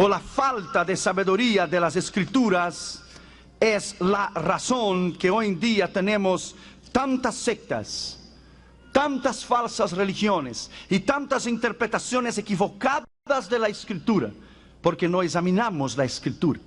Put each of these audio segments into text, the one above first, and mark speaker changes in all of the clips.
Speaker 1: o la falta de sabiduría de las Escrituras es la razón que hoy en día tenemos tantas sectas, tantas falsas religiones y tantas interpretaciones equivocadas de la Escritura, porque no examinamos la Escritura,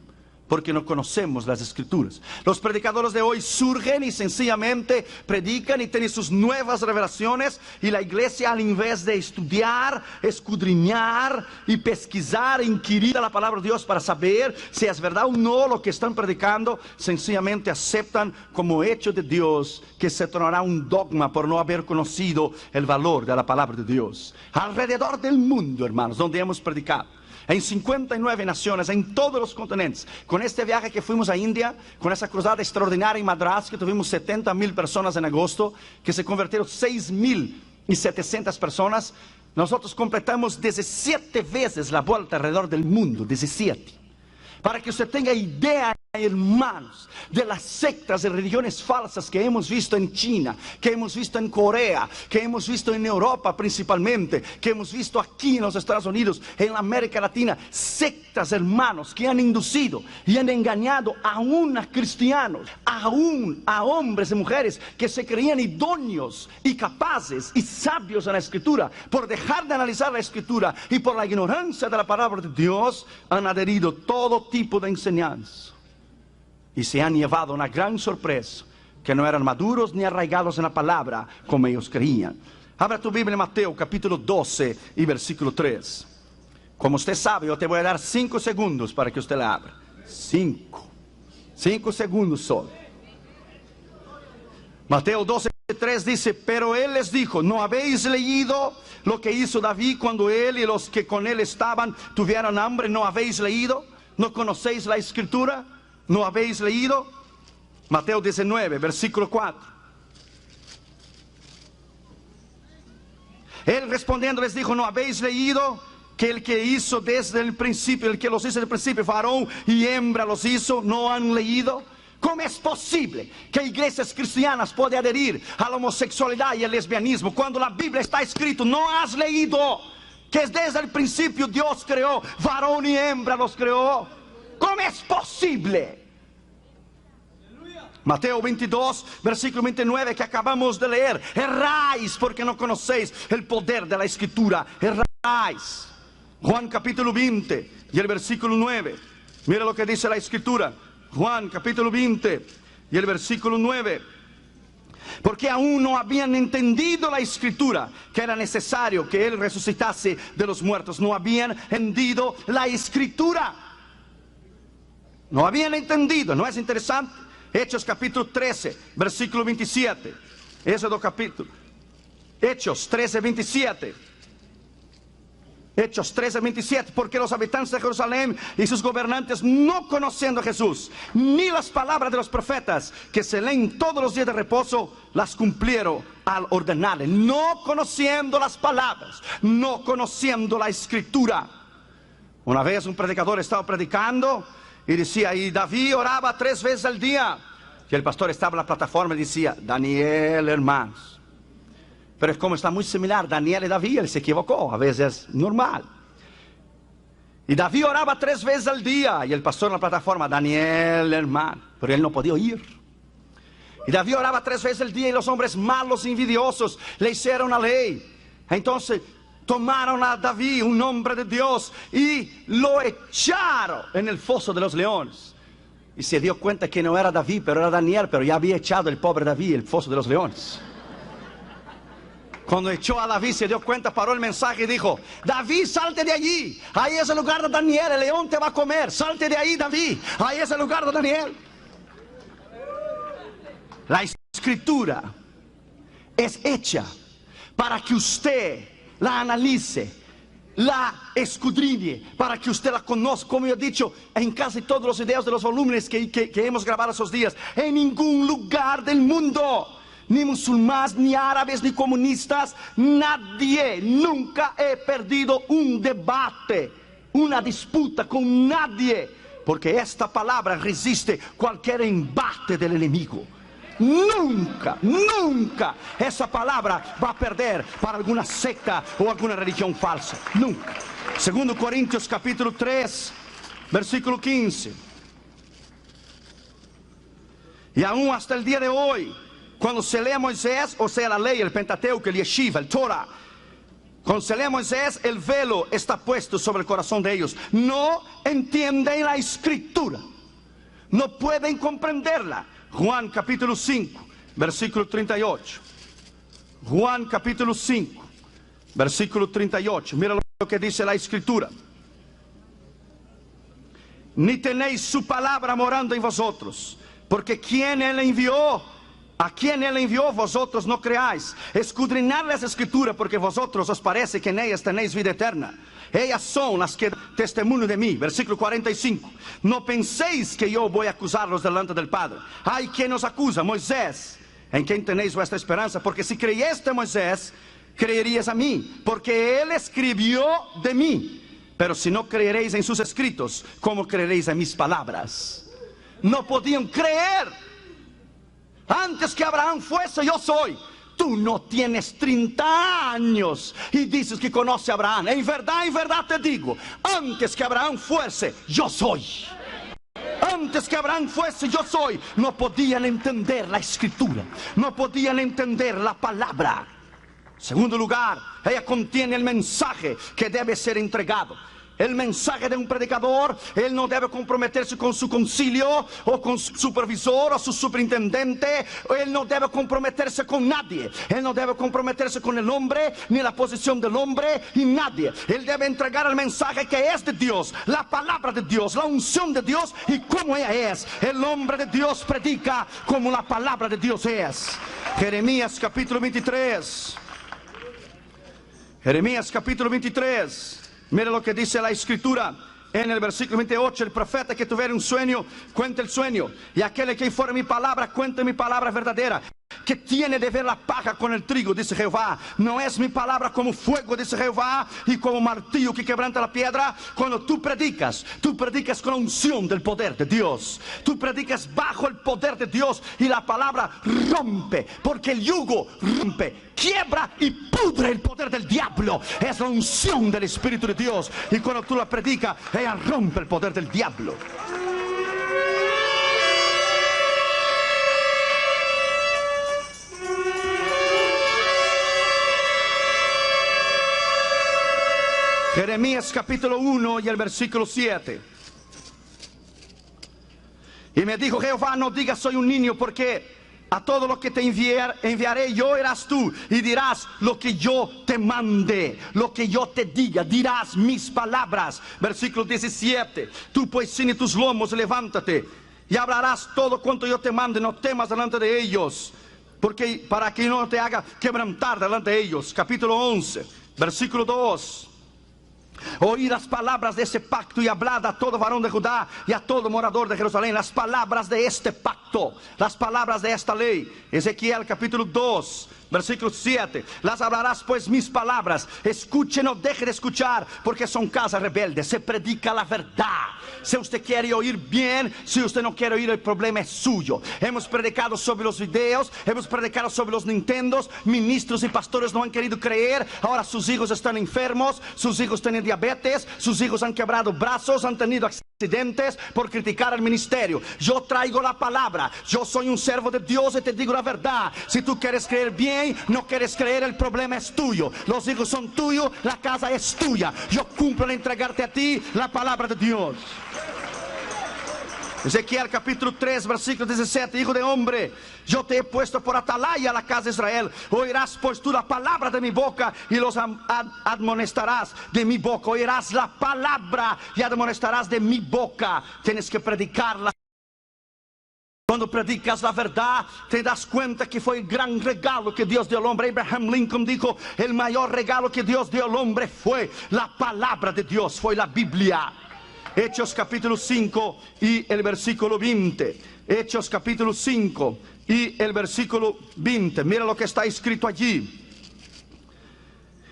Speaker 1: porque no conocemos las Escrituras. Los predicadores de hoy surgen y sencillamente predican y tienen sus nuevas revelaciones, y la iglesia, al invés de estudiar, escudriñar y pesquisar, inquirir a la palabra de Dios para saber si es verdad o no lo que están predicando, sencillamente aceptan como hecho de Dios que se tornará un dogma por no haber conocido el valor de la palabra de Dios. Alrededor del mundo, hermanos, donde hemos predicado, en 59 naciones, en todos los continentes. Con este viaje que fuimos a India, con esa cruzada extraordinaria en Madras, que tuvimos 70,000 personas en agosto, que se convirtieron 6,700 personas, nosotros completamos 17 veces la vuelta alrededor del mundo, 17. Para que usted tenga idea, hermanos, de las sectas y religiones falsas que hemos visto en China, que hemos visto en Corea, que hemos visto en Europa principalmente, que hemos visto aquí en los Estados Unidos, en la América Latina. Sectas, hermanos, que han inducido y han engañado aún a cristianos, aún a hombres y mujeres que se creían idóneos y capaces y sabios en la Escritura. Por dejar de analizar la Escritura y por la ignorancia de la palabra de Dios, han adherido todo tipo de enseñanza. Y se han llevado una gran sorpresa, que no eran maduros ni arraigados en la palabra como ellos creían. Abra tu Biblia en Mateo capítulo 12 y versículo 3. Como usted sabe, yo te voy a dar 5 segundos para que usted la abra. 5 segundos solo. Mateo 12, 3 dice: pero él les dijo, ¿no habéis leído lo que hizo David cuando él y los que con él estaban tuvieron hambre? ¿No habéis leído? ¿No conocéis la Escritura? ¿No habéis leído? Mateo 19, versículo 4. Él respondiendo les dijo, ¿no habéis leído que el que hizo desde el principio, el que los hizo desde el principio, varón y hembra los hizo? ¿No han leído? ¿Cómo es posible que iglesias cristianas puedan adherir a la homosexualidad y al lesbianismo cuando la Biblia está escrito? ¿No has leído que desde el principio Dios creó, varón y hembra los creó? ¿Cómo es posible? Mateo 22, versículo 29 que acabamos de leer. Erráis porque no conocéis el poder de la Escritura. Erráis. Juan capítulo 20 y el versículo 9. Mira lo que dice la Escritura. Juan capítulo 20 y el versículo 9. Porque aún no habían entendido la Escritura, que era necesario que Él resucitase de los muertos. No habían entendido la Escritura. No habían entendido. ¿No es interesante? Hechos capítulo 13, versículo 27. Éxodo capítulo. Hechos 13, 27. Hechos 13, 27. Porque los habitantes de Jerusalén y sus gobernantes, no conociendo a Jesús, ni las palabras de los profetas que se leen todos los días de reposo, las cumplieron al ordenarle. No conociendo las palabras, no conociendo la Escritura. Una vez un predicador estaba predicando y decía, y David oraba 3 veces al día. Y el pastor estaba en la plataforma y decía, Daniel, hermanos. Pero es como está muy similar, Daniel y David, él se equivocó, a veces es normal. Y David oraba 3 veces al día. Y el pastor en la plataforma, Daniel, hermano. Pero él no podía oír. Y David oraba 3 veces al día y los hombres malos e envidiosos le hicieron la ley. Entonces tomaron a David, un hombre de Dios, y lo echaron en el foso de los leones. Y se dio cuenta que no era David, pero era Daniel, pero ya había echado el pobre David en el foso de los leones. Cuando echó a David se dio cuenta, paró el mensaje y dijo, David, salte de allí, ahí es el lugar de Daniel, el león te va a comer, salte de ahí, David, ahí es el lugar de Daniel. La Escritura es hecha para que usted la analice, la escudriñe, para que usted la conozca. Como yo he dicho en casi todos los videos de los volúmenes que hemos grabado esos días, en ningún lugar del mundo, ni musulmanes, ni árabes, ni comunistas, nadie, nunca he perdido un debate, una disputa con nadie, porque esta palabra resiste cualquier embate del enemigo. Nunca, nunca esa palabra va a perder para alguna secta o alguna religión falsa. Nunca. Segundo Corintios capítulo 3 versículo 15. Y aún hasta el día de hoy, cuando se lee a Moisés, o sea la ley, el Pentateuco, el Yeshiva, el Torah, cuando se lee a Moisés, el velo está puesto sobre el corazón de ellos. No entienden la escritura, no pueden comprenderla. Juan capítulo 5, versículo 38. Juan capítulo 5, versículo 38. Mira lo que dice la escritura. Ni tenéis su palabra morando en vosotros, porque quien él envió, a quien él envió, vosotros no creáis. Escudriñad las escrituras, porque vosotros os parece que en ellas tenéis vida eterna. Ellas son las que testimonio de mí. Versículo 45. No penséis que yo voy a acusarlos delante del Padre. Hay quien os acusa, Moisés, en quien tenéis vuestra esperanza. Porque si creyeste a Moisés, creeríais a mí, porque él escribió de mí. Pero si no creeréis en sus escritos, ¿cómo creeréis en mis palabras? No podían creer. Antes que Abraham fuese, yo soy. Tú no tienes 30 años y dices que conoce a Abraham. En verdad te digo, antes que Abraham fuese, yo soy. Antes que Abraham fuese, yo soy. No podían entender la escritura, no podían entender la palabra. Segundo lugar, ella contiene el mensaje que debe ser entregado. El mensaje de un predicador, él no debe comprometerse con su concilio o con su supervisor o su superintendente. Él no debe comprometerse con nadie. Él no debe comprometerse con el hombre, ni la posición del hombre, y nadie. Él debe entregar el mensaje que es de Dios, la palabra de Dios, la unción de Dios y cómo ella es. El hombre de Dios predica como la palabra de Dios es. Jeremías capítulo 23. Jeremías capítulo 23. Mira lo que dice la escritura en el versículo 28. El profeta que tuviera un sueño, cuente el sueño. Y aquel que fuera mi palabra, cuente mi palabra verdadera. Que tiene de ver la paja con el trigo, dice Jehová. No es mi palabra como fuego, dice Jehová, y como martillo que quebranta la piedra. Cuando tú predicas con la unción del poder de Dios. Tú predicas bajo el poder de Dios y la palabra rompe, porque el yugo rompe, quiebra y pudre el poder del diablo. Es la unción del Espíritu de Dios, y cuando tú la predicas, ella rompe el poder del diablo. Jeremías capítulo 1 y el versículo 7. Y me dijo Jehová, no digas soy un niño, porque a todo lo que te enviaré yo eras tú, y dirás lo que yo te mande, lo que yo te diga, dirás mis palabras. Versículo 17. Tú pues ciñe tus lomos, levántate y hablarás todo cuanto yo te mande. No temas delante de ellos, porque para que no te haga quebrantar delante de ellos. Capítulo 11, versículo 2. Oí las palabras de ese pacto y hablad a todo varón de Judá y a todo morador de Jerusalén las palabras de este pacto, las palabras de esta ley. Ezequiel capítulo 2, versículo 7. Las hablarás pues mis palabras. Escuche, no deje de escuchar, porque son casa rebelde. Se predica la verdad. Si usted quiere oír bien, si usted no quiere oír, el problema es suyo. Hemos predicado sobre los videos, hemos predicado sobre los Nintendos. Ministros y pastores no han querido creer. Ahora sus hijos están enfermos, sus hijos tienen diabetes, sus hijos han quebrado brazos, han tenido accidentes por criticar al ministerio. Yo traigo la palabra, yo soy un servo de Dios y te digo la verdad. Si tú quieres creer bien, no quieres creer, el problema es tuyo. Los hijos son tuyos, la casa es tuya. Yo cumplo en entregarte a ti la palabra de Dios. Ezequiel capítulo 3, versículo 17. Hijo de hombre, yo te he puesto por atalaya a la casa de Israel. Oirás pues tú la palabra de mi boca y los admonestarás de mi boca. Oirás la palabra y admonestarás de mi boca. Tienes que predicarla. Cuando predicas la verdad, te das cuenta que fue el gran regalo que Dios dio al hombre. Abraham Lincoln dijo, el mayor regalo que Dios dio al hombre fue la palabra de Dios, fue la Biblia. Hechos capítulo 5 y el versículo 20. Hechos capítulo 5 y el versículo 20. Mira lo que está escrito allí.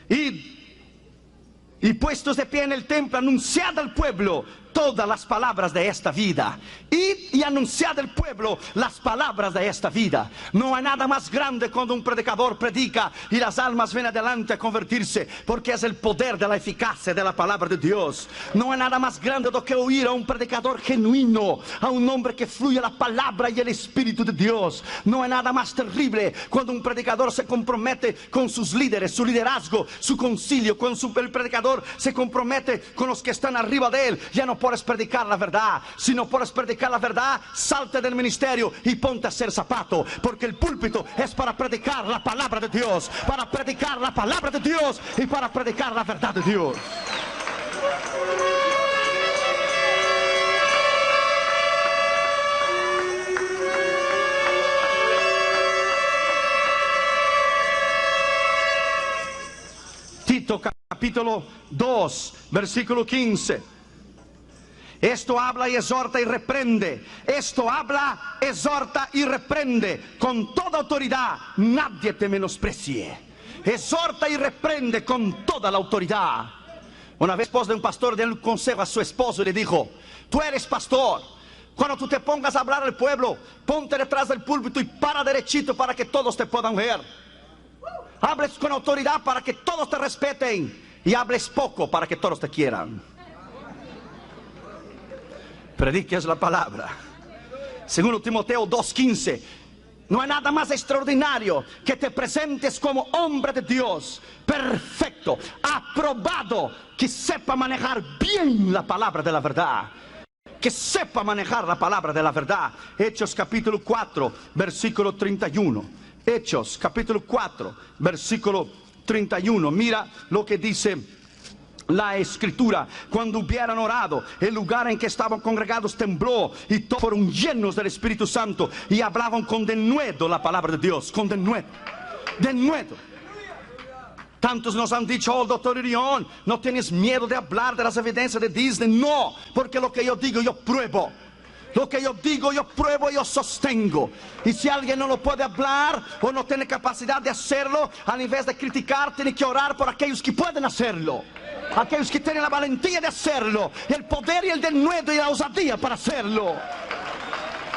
Speaker 1: Y puestos de pie en el templo, anunciad al pueblo todas las palabras de esta vida. Id y anunciad al pueblo las palabras de esta vida. No hay nada más grande cuando un predicador predica y las almas ven adelante a convertirse, porque es el poder de la eficacia de la palabra de Dios. No hay nada más grande do que oír a un predicador genuino, a un hombre que fluye la palabra y el Espíritu de Dios. No hay nada más terrible cuando un predicador se compromete con sus líderes, su liderazgo, su concilio. Cuando el predicador se compromete con los que están arriba de él. Ya no puedes predicar la verdad. Si no puedes predicar la verdad, salte del ministerio y ponte a hacer zapato, porque el púlpito es para predicar la palabra de Dios, para predicar la palabra de Dios y para predicar la verdad de Dios. Tito capítulo 2, versículo 15. Esto habla y exhorta y reprende. Esto habla, exhorta y reprende con toda autoridad. Nadie te menosprecie. Exhorta y reprende con toda la autoridad. Una vez, esposa de un pastor dio un consejo a su esposo y le dijo: tú eres pastor. Cuando tú te pongas a hablar al pueblo, ponte detrás del púlpito y para derechito para que todos te puedan ver. Hables con autoridad para que todos te respeten, y hables poco para que todos te quieran. Prediques la palabra. Segundo Timoteo 2:15. No hay nada más extraordinario que te presentes como hombre de Dios, perfecto, aprobado, que sepa manejar bien la palabra de la verdad. Que sepa manejar la palabra de la verdad. Hechos capítulo 4, versículo 31. Hechos capítulo 4, versículo 31. Mira lo que dice la escritura: cuando hubieran orado, el lugar en que estaban congregados tembló, y todos fueron llenos del Espíritu Santo y hablaban con denuedo la palabra de Dios. Con denuedo, denuedo. Tantos nos han dicho: oh, doctor Irión, no tienes miedo de hablar de las evidencias de Disney. No, porque lo que yo digo yo pruebo. Lo que yo digo, yo pruebo y yo sostengo. Y si alguien no lo puede hablar o no tiene capacidad de hacerlo, al invés de criticar, tiene que orar por aquellos que pueden hacerlo. Aquellos que tienen la valentía de hacerlo, el poder y el denuedo y la osadía para hacerlo.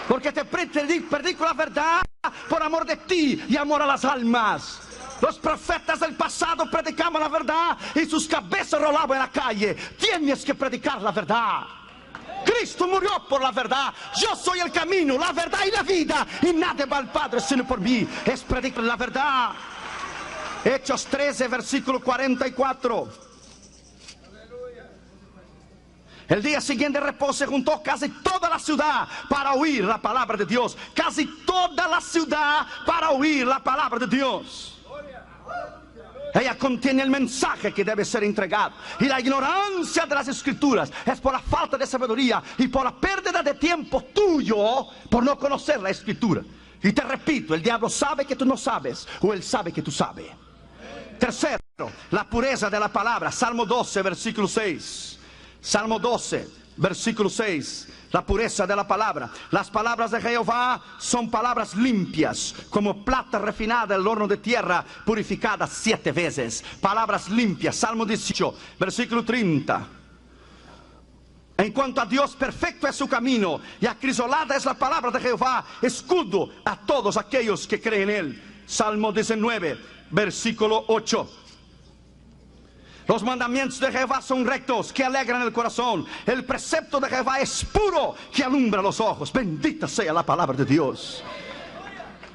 Speaker 1: Porque te predico la verdad por amor de ti y amor a las almas. Los profetas del pasado predicaban la verdad y sus cabezas rolaban en la calle. Tienes que predicar la verdad. Cristo murió por la verdad. Yo soy el camino, la verdad y la vida, y nadie va al Padre sino por mí. Es predicar la verdad. Hechos 13, versículo 44. El día siguiente de reposo se juntó casi toda la ciudad para oír la palabra de Dios. Casi toda la ciudad para oír la palabra de Dios. Ella contiene el mensaje que debe ser entregado. Y la ignorancia de las escrituras es por la falta de sabiduría y por la pérdida de tiempo tuyo por no conocer la escritura. Y te repito, el diablo sabe que tú no sabes, o él sabe que tú sabes. Tercero, la pureza de la palabra. Salmo 12, versículo 6. Salmo 12, versículo 6. La pureza de la palabra. Las palabras de Jehová son palabras limpias, como plata refinada en el horno de tierra, purificada 7 veces. Palabras limpias. Salmo 18, versículo 30. En cuanto a Dios, perfecto es su camino, y acrisolada es la palabra de Jehová, escudo a todos aquellos que creen en él. Salmo 19, versículo 8. Los mandamientos de Jehová son rectos, que alegran el corazón. El precepto de Jehová es puro, que alumbra los ojos. Bendita sea la palabra de Dios.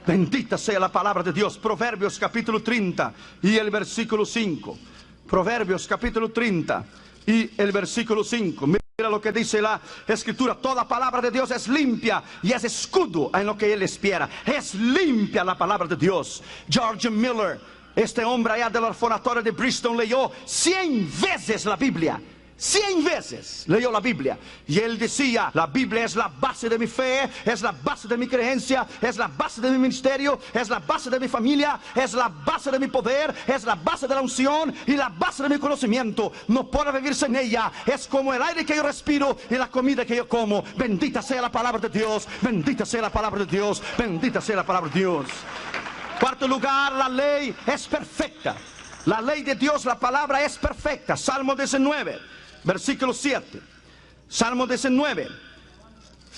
Speaker 1: Bendita sea la palabra de Dios. Proverbios capítulo 30 y el versículo 5. Proverbios capítulo 30 y el versículo 5. Mira lo que dice la escritura: toda palabra de Dios es limpia y es escudo en lo que él espera. Es limpia la palabra de Dios. George Miller, este hombre allá del orfanatorio de Bristol, leyó 100 veces la Biblia. 100 veces leyó la Biblia. Y él decía: la Biblia es la base de mi fe, es la base de mi creencia, es la base de mi ministerio, es la base de mi familia, es la base de mi poder, es la base de la unción y la base de mi conocimiento. No puedo vivir sin ella. Es como el aire que yo respiro y la comida que yo como. Bendita sea la palabra de Dios. Bendita sea la palabra de Dios. Bendita sea la palabra de Dios. Cuarto lugar, la ley es perfecta. La ley de Dios, la palabra es perfecta. Salmo 19, versículo 7. Salmo 19,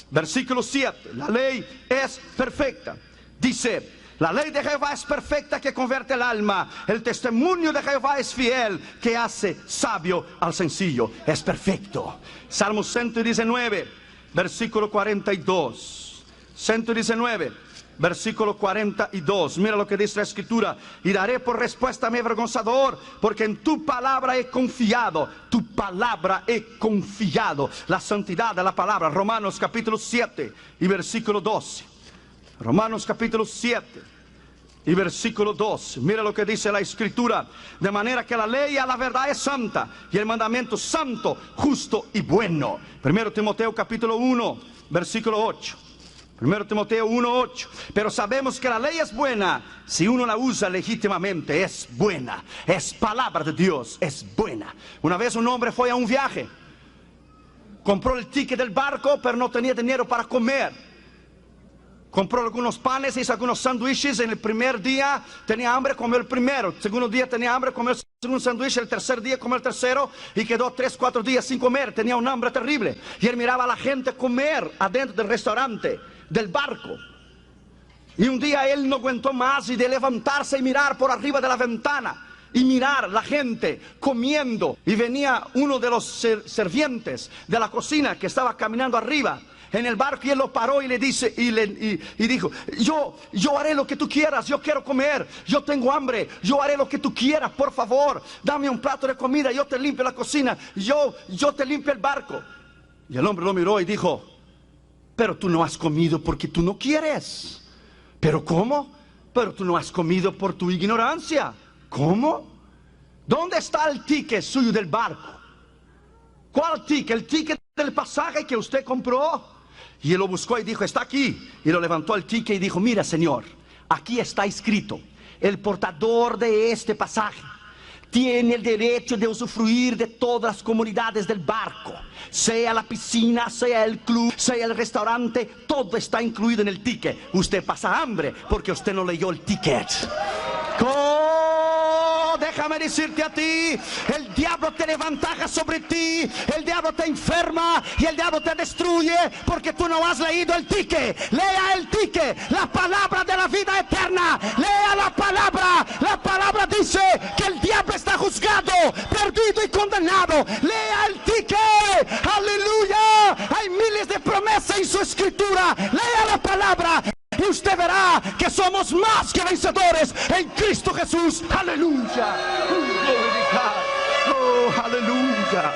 Speaker 1: versículo 7. La ley es perfecta. Dice: la ley de Jehová es perfecta, que convierte el alma. El testimonio de Jehová es fiel, que hace sabio al sencillo. Es perfecto. Salmo 119, versículo 42. 119, versículo 42. Mira lo que dice la escritura: y daré por respuesta a mi avergonzador, porque en tu palabra he confiado. Tu palabra he confiado. La santidad de la palabra. Romanos capítulo 7 y versículo 12. Romanos capítulo 7 y versículo 2. Mira lo que dice la escritura: de manera que la ley a la verdad es santa, y el mandamiento santo, justo y bueno. 1 Timoteo capítulo 1, versículo 8. 1 Timoteo 1:8. Pero sabemos que la ley es buena si uno la usa legítimamente. Es buena, es palabra de Dios, es buena. Una vez un hombre fue a un viaje, compró el ticket del barco, pero no tenía dinero para comer. Compró algunos panes, hizo algunos sándwiches. En el primer día tenía hambre, comió el primero. El segundo día tenía hambre, comió el segundo sándwich. El tercer día comió el tercero, y quedó 3, 4 días sin comer. Tenía un hambre terrible. Y él miraba a la gente comer adentro del restaurante, del barco. Y un día él no aguantó más, y de levantarse y mirar por arriba de la ventana y mirar la gente comiendo. Y venía uno de los sirvientes de la cocina que estaba caminando arriba en el barco, y él lo paró y le dice, y dijo: yo haré lo que tú quieras, yo quiero comer, yo tengo hambre, yo haré lo que tú quieras, por favor, dame un plato de comida, yo te limpio la cocina, yo te limpio el barco. Y el hombre lo miró y dijo: pero tú no has comido porque tú no quieres. ¿Pero cómo? Pero tú no has comido por tu ignorancia. ¿Cómo? ¿Dónde está el ticket suyo del barco? ¿Cuál ticket? ¿El ticket del pasaje que usted compró? Y él lo buscó y dijo: está aquí. Y lo levantó el ticket y dijo: mira, señor, aquí está escrito: el portador de este pasaje tiene el derecho de usufruir de todas las comodidades del barco, sea la piscina, sea el club, sea el restaurante. Todo está incluido en el ticket. Usted pasa hambre porque usted no leyó el ticket. Déjame decirte a ti: el diablo tiene ventaja sobre ti, el diablo te enferma y el diablo te destruye porque tú no has leído el ticket. Lea el ticket, la palabra de la vida eterna. Lea la palabra. La palabra dice que el diablo está juzgado, perdido y condenado. Lea el ticket. Aleluya. Hay miles de promesas en su escritura. Lea la palabra y usted verá que somos más que vencedores en Cristo Jesús. Aleluya. Oh, aleluya.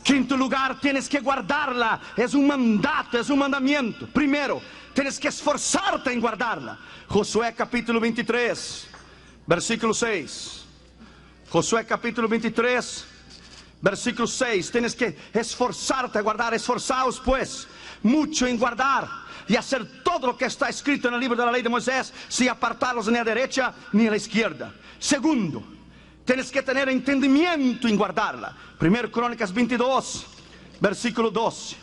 Speaker 1: Quinto lugar, tienes que guardarla. Es un mandato, es un mandamiento. Primero, tienes que esforzarte en guardarla. Josué capítulo 23, versículo 6. Josué capítulo 23, versículo 6. Tienes que esforzarte a guardar. Esforzaos pues mucho en guardar y hacer todo lo que está escrito en el libro de la ley de Moisés, sin apartarlos ni a la derecha ni a la izquierda. Segundo, tienes que tener entendimiento en guardarla. Primero Crónicas 22, versículo 12.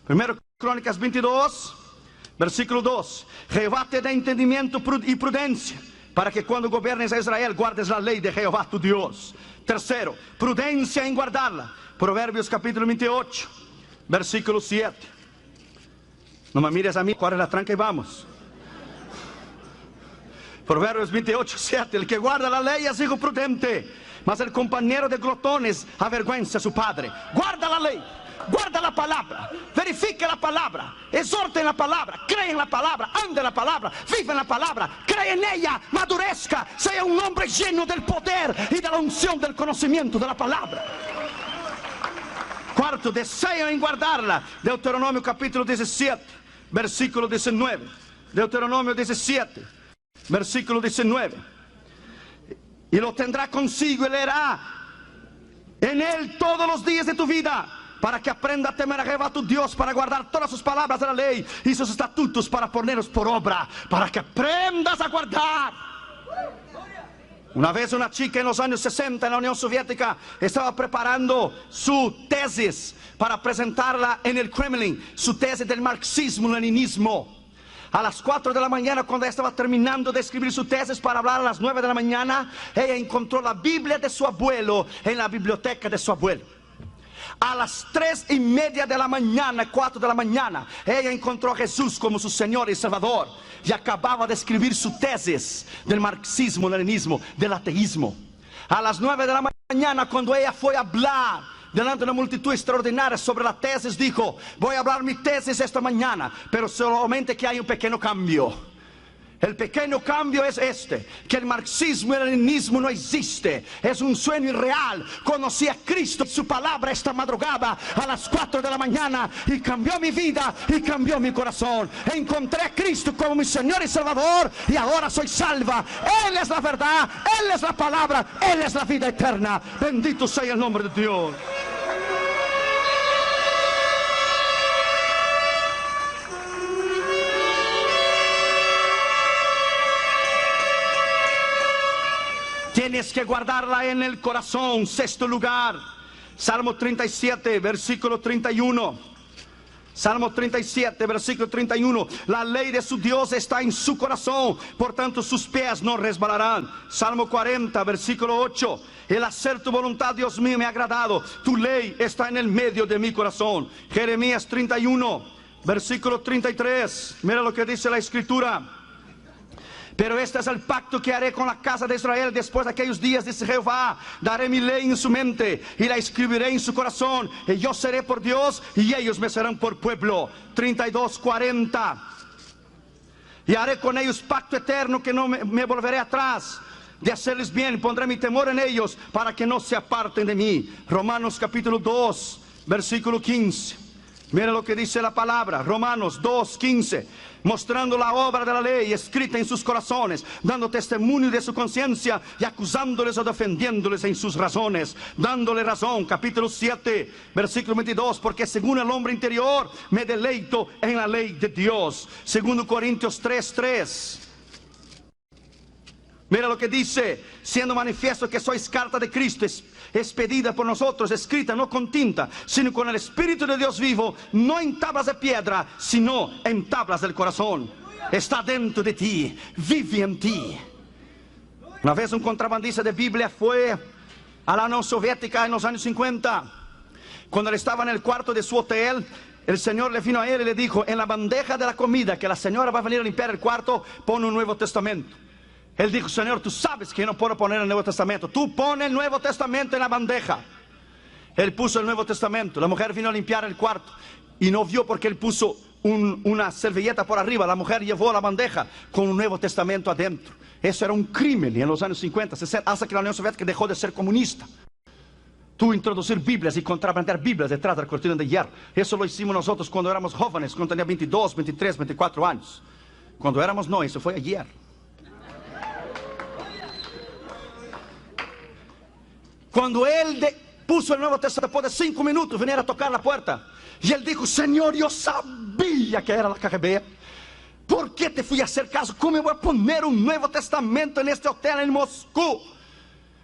Speaker 1: Primero Crónicas 22, versículo 2. Jehová te da entendimiento y prudencia, para que cuando gobiernes a Israel guardes la ley de Jehová tu Dios. Tercero, prudencia en guardarla. Proverbios capítulo 28, versículo 7. No me mires a mí, corre la tranca y vamos. Proverbios 28, 7. El que guarda la ley es hijo prudente, mas el compañero de glotones avergüenza a su padre. Guarda la ley, guarda la palabra, verifique la palabra, exhorte en la palabra, cree en la palabra, ande en la palabra, vive en la palabra, cree en ella, madurezca, sea un hombre lleno del poder y de la unción del conocimiento de la palabra. Cuarto, desea en guardarla. Deuteronomio capítulo 17, versículo 19. Deuteronomio 17, versículo 19. Y lo tendrá consigo y leerá en él todos los días de tu vida, para que aprenda a temer a Jehová tu Dios, para guardar todas sus palabras de la ley y sus estatutos, para ponerlos por obra, para que aprendas a guardar. Una vez una chica en los años 60 en la Unión Soviética estaba preparando su tesis para presentarla en el Kremlin, su tesis del marxismo-leninismo. A las 4 de la mañana, cuando ella estaba terminando de escribir su tesis para hablar a las 9 de la mañana, ella encontró la Biblia de su abuelo en la biblioteca de su abuelo. A las 3:30 de la mañana, 4 de la mañana, ella encontró a Jesús como su Señor y Salvador. Y acababa de escribir su tesis del marxismo, leninismo, del ateísmo. A las 9 de la mañana, cuando ella fue a hablar delante de una multitud extraordinaria sobre la tesis, dijo: voy a hablar mi tesis esta mañana, pero solamente que hay un pequeño cambio. El pequeño cambio es este: que el marxismo y el leninismo no existe, es un sueño irreal. Conocí a Cristo y su palabra esta madrugada a las 4 de la mañana y cambió mi vida y cambió mi corazón. Encontré a Cristo como mi Señor y Salvador y ahora soy salva. Él es la verdad, Él es la palabra, Él es la vida eterna. Bendito sea el nombre de Dios. Tienes que guardarla en el corazón. Sexto lugar, Salmo 37, versículo 31. Salmo 37, versículo 31. La ley de su Dios está en su corazón, por tanto sus pies no resbalarán. Salmo 40, versículo 8. El hacer tu voluntad, Dios mío, me ha agradado. Tu ley está en el medio de mi corazón. Jeremías 31, versículo 33. Mira lo que dice la Escritura. Pero este es el pacto que haré con la casa de Israel después de aquellos días, dice Jehová. Daré mi ley en su mente y la escribiré en su corazón. Y yo seré por Dios y ellos me serán por pueblo. 32:40. Y haré con ellos pacto eterno, que no me volveré atrás de hacerles bien. Pondré mi temor en ellos para que no se aparten de mí. Romanos capítulo 2, versículo 15. Mira lo que dice la palabra. Romanos 2:15. Mostrando la obra de la ley escrita en sus corazones, dando testimonio de su conciencia y acusándoles o defendiéndoles en sus razones, dándole razón. Capítulo 7, versículo 22. Porque según el hombre interior me deleito en la ley de Dios. Segundo Corintios 3:3. Mira lo que dice: siendo manifiesto que sois carta de Cristo, expedida por nosotros, escrita no con tinta, sino con el Espíritu de Dios vivo, no en tablas de piedra, sino en tablas del corazón. Está dentro de ti, vive en ti. Una vez un contrabandista de Biblia fue a la Unión Soviética en los años 50. Cuando él estaba en el cuarto de su hotel, el Señor le vino a él y le dijo: en la bandeja de la comida que la señora va a venir a limpiar el cuarto, pone un Nuevo Testamento. Él dijo: Señor, tú sabes que yo no puedo poner el Nuevo Testamento. Tú pones el Nuevo Testamento en la bandeja. Él puso el Nuevo Testamento. La mujer vino a limpiar el cuarto y no vio porque él puso una servilleta por arriba. La mujer llevó la bandeja con un Nuevo Testamento adentro. Eso era un crimen en los años 50, 60, hasta que la Unión Soviética dejó de ser comunista. Tú introducir Biblias y contrabandear Biblias detrás de la cortina de hierro. Eso lo hicimos nosotros cuando éramos jóvenes, cuando tenía 22, 23, 24 años. Cuando éramos no, eso fue ayer. Cuando él puso el Nuevo Testamento, después de 5 minutos vinieron a tocar la puerta. Y él dijo: Señor, yo sabía que era la KGB. ¿Por qué te fui a hacer caso? ¿Cómo me voy a poner un Nuevo Testamento en este hotel en Moscú?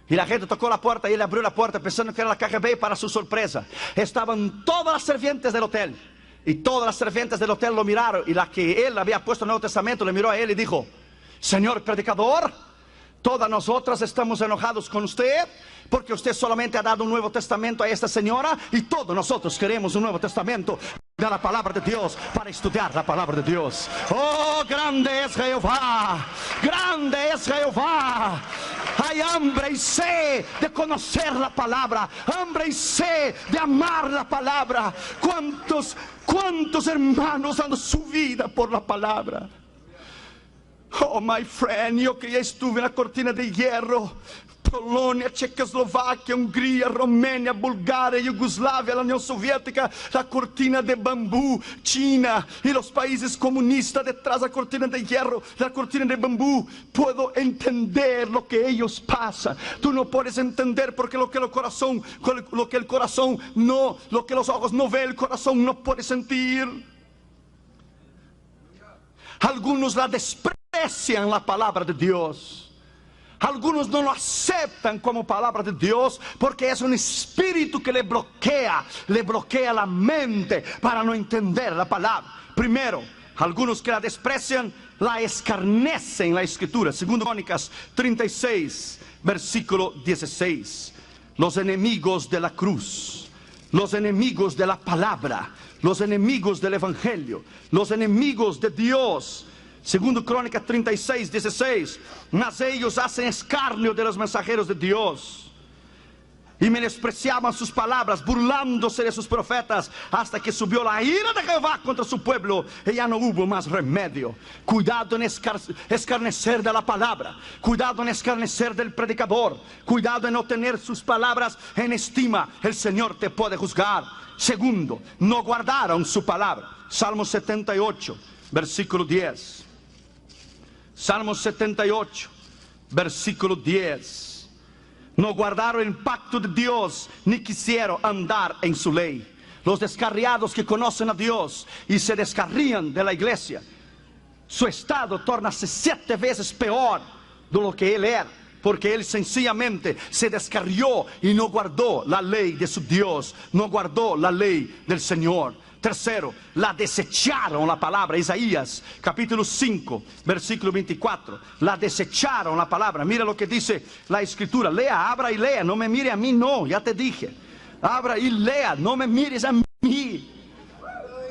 Speaker 1: Y la gente tocó la puerta y él abrió la puerta pensando que era la KGB. Para su sorpresa, estaban todas las sirvientes del hotel. Y todas las sirvientes del hotel lo miraron. Y la que él había puesto el Nuevo Testamento le miró a él y dijo: Señor predicador, todas nosotras estamos enojados con usted porque usted solamente ha dado un Nuevo Testamento a esta señora, y todos nosotros queremos un Nuevo Testamento de la palabra de Dios para estudiar la palabra de Dios. Oh, grande es Jehová, grande es Jehová. Hay hambre y sed de conocer la palabra, hambre y sed de amar la palabra. ¿Cuántos hermanos dan su vida por la palabra? Oh, my friend, yo que ya estuve en la cortina de hierro, Polonia, Checoslovaquia, Hungría, Romania, Bulgaria, Yugoslavia, la Unión Soviética, la cortina de bambú, China y los países comunistas detrás de la cortina de hierro, la cortina de bambú. Puedo entender lo que ellos pasan. Tú no puedes entender porque lo que el corazón no, lo que los ojos no ven, el corazón no puede sentir. Algunos la desprecian la palabra de Dios. Algunos no lo aceptan como palabra de Dios porque es un espíritu que le bloquea la mente para no entender la palabra. Primero, Algunos que la desprecian, la escarnecen la escritura. Segundo Crónicas 36, versículo 16. Los enemigos de la cruz, los enemigos de la palabra, los enemigos del evangelio, los enemigos de Dios. Segundo Crónicas 36, 16. Mas ellos hacen escarnio de los mensajeros de Dios y menospreciaban sus palabras, burlándose de sus profetas, hasta que subió la ira de Jehová contra su pueblo y ya no hubo más remedio. Cuidado en escarnecer de la palabra, cuidado en escarnecer del predicador, cuidado en no tener sus palabras en estima. El Señor te puede juzgar. Segundo, no guardaron su palabra. Salmo 78, versículo 10. Salmo 78, versículo 10. No guardaron el pacto de Dios, ni quisieron andar en su ley. Los descarriados que conocen a Dios y se descarrían de la iglesia, su estado torna-se 7 veces peor de lo que él era, porque él sencillamente se descarrió y no guardó la ley de su Dios, no guardó la ley del Señor. Tercero, la desecharon la palabra. Isaías capítulo 5, versículo 24. La desecharon la palabra. Mira lo que dice la escritura. Lea, abra y lea. No me mire a mí, no, ya te dije. Abra y lea, no me mires a mí.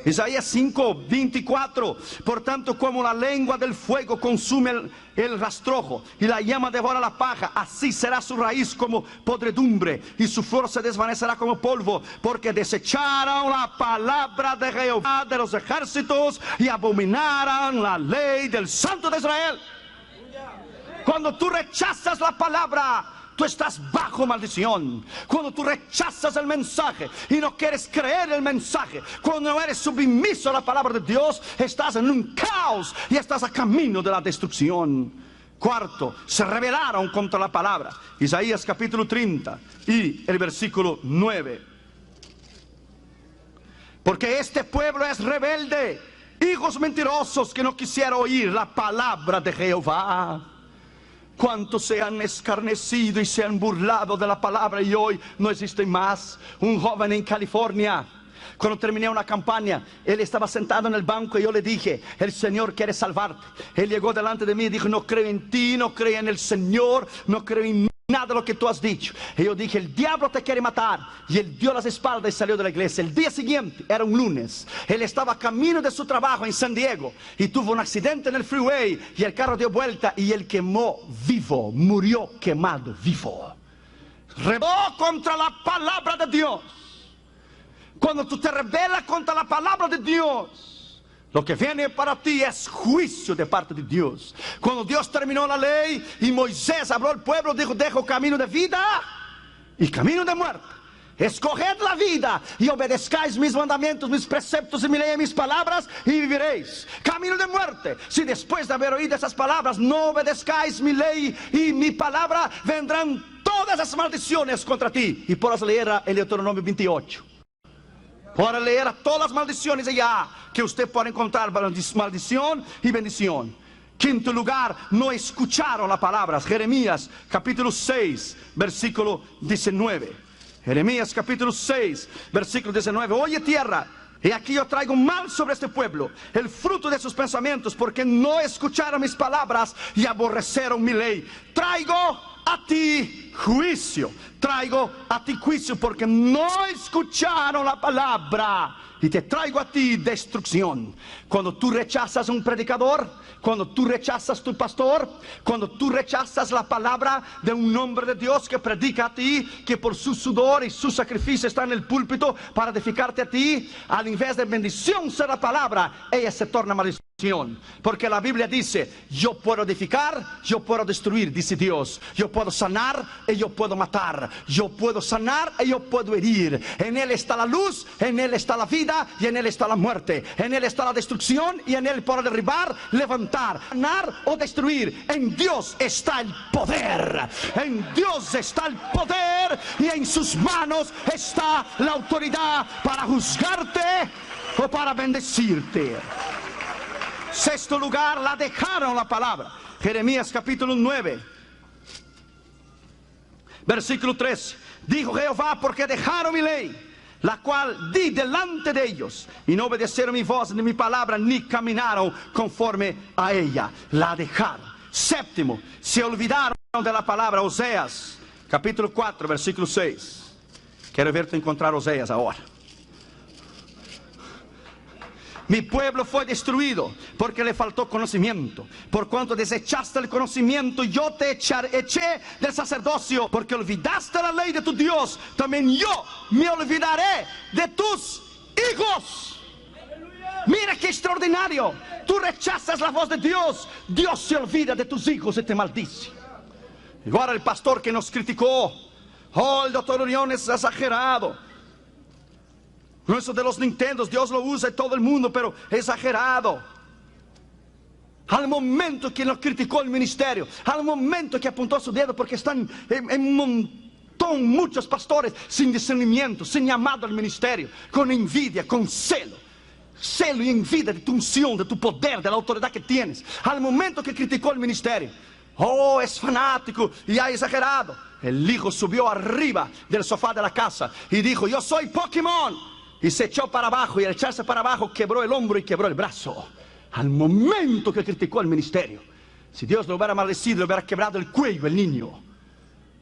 Speaker 1: Isaías 5, 24. Por tanto, como la lengua del fuego consume el rastrojo y la llama devora la paja, así será su raíz como podredumbre y su flor se desvanecerá como polvo, porque desecharon la palabra de Jehová de los ejércitos y abominaron la ley del Santo de Israel. Cuando tú rechazas la palabra, tú estás bajo maldición. Cuando tú rechazas el mensaje y no quieres creer el mensaje, cuando no eres sumiso a la palabra de Dios, estás en un caos y estás a camino de la destrucción. Cuarto, se rebelaron contra la palabra. Isaías capítulo 30 y el versículo 9. Porque este pueblo es rebelde, hijos mentirosos que no quisieron oír la palabra de Jehová. ¿Cuántos se han escarnecido y se han burlado de la palabra y hoy no existen más? Un joven en California, cuando terminé una campaña, él estaba sentado en el banco y yo le dije: el Señor quiere salvarte. Él llegó delante de mí y dijo: no creo en ti, no creo en el Señor, no creo en nada de lo que tú has dicho. Y yo dije: el diablo te quiere matar. Y él dio las espaldas y salió de la iglesia. El día siguiente, era un lunes, él estaba camino de su trabajo en San Diego y tuvo un accidente en el freeway y el carro dio vuelta y él quemó vivo, murió quemado vivo. Rebeló contra la palabra de Dios. Cuando tú te rebelas contra la palabra de Dios, lo que viene para ti es juicio de parte de Dios. Cuando Dios terminó la ley y Moisés habló al pueblo, dijo: dejo camino de vida y camino de muerte. Escoged la vida y obedezcáis mis mandamientos, mis preceptos y mi ley y mis palabras y viviréis. Camino de muerte, si después de haber oído esas palabras no obedezcáis mi ley y mi palabra, vendrán todas esas maldiciones contra ti. Y podrás leer el Deuteronomio 28. Para leer a todas las maldiciones allá que usted puede encontrar, maldición y bendición. Quinto lugar, no escucharon la palabra. Jeremías capítulo 6, versículo 19. Jeremías capítulo 6, versículo 19. Oye tierra, y aquí yo traigo mal sobre este pueblo, el fruto de sus pensamientos, porque no escucharon mis palabras y aborrecieron mi ley. Traigo a ti juicio, traigo a ti juicio, porque no escucharon la palabra, y te traigo a ti destrucción. Cuando tú rechazas un predicador, cuando tú rechazas tu pastor, cuando tú rechazas la palabra de un hombre de Dios que predica a ti, que por su sudor y su sacrificio está en el púlpito para edificarte a ti, al invés de bendición ser la palabra, ella se torna maldición. Porque la Biblia dice: yo puedo edificar, yo puedo destruir, dice Dios. Yo puedo sanar y yo puedo matar. Yo puedo sanar y yo puedo herir. En Él está la luz, en Él está la vida y en Él está la muerte. En Él está la destrucción y en Él puedo derribar, levantar, sanar o destruir. En Dios está el poder. En Dios está el poder y en sus manos está la autoridad para juzgarte o para bendecirte. Sexto lugar, la dejaron la palabra. Jeremías capítulo 9, versículo 3. Dijo Jehová: porque dejaron mi ley la cual di delante de ellos, y no obedecieron mi voz ni mi palabra, ni caminaron conforme a ella, la dejaron. Séptimo, se olvidaron de la palabra. Oseas, capítulo 4, versículo 6. Quiero verte encontrar Oseas ahora. Mi pueblo fue destruido porque le faltó conocimiento. Por cuanto desechaste el conocimiento, yo te eché del sacerdocio. Porque olvidaste la ley de tu Dios, también yo me olvidaré de tus hijos. Mira qué extraordinario. Tú rechazas la voz de Dios, Dios se olvida de tus hijos y te maldice. Ahora el pastor que nos criticó: oh, el doctor Orión es exagerado. Eso de los Nintendos, Dios lo usa en todo el mundo, pero exagerado. Al momento que nos criticó el ministerio, al momento que apuntó su dedo, porque están en un montón, muchos pastores sin discernimiento, sin llamado al ministerio, con envidia, con celo y envidia de tu unción, de tu poder, de la autoridad que tienes. Al momento que criticó el ministerio: oh, es fanático y ha exagerado. El hijo subió arriba del sofá de la casa y dijo: yo soy Pokémon. Y se echó para abajo, y al echarse para abajo quebró el hombro y quebró el brazo. Al momento que criticó el ministerio. Si Dios lo hubiera maldecido, le hubiera quebrado el cuello el niño.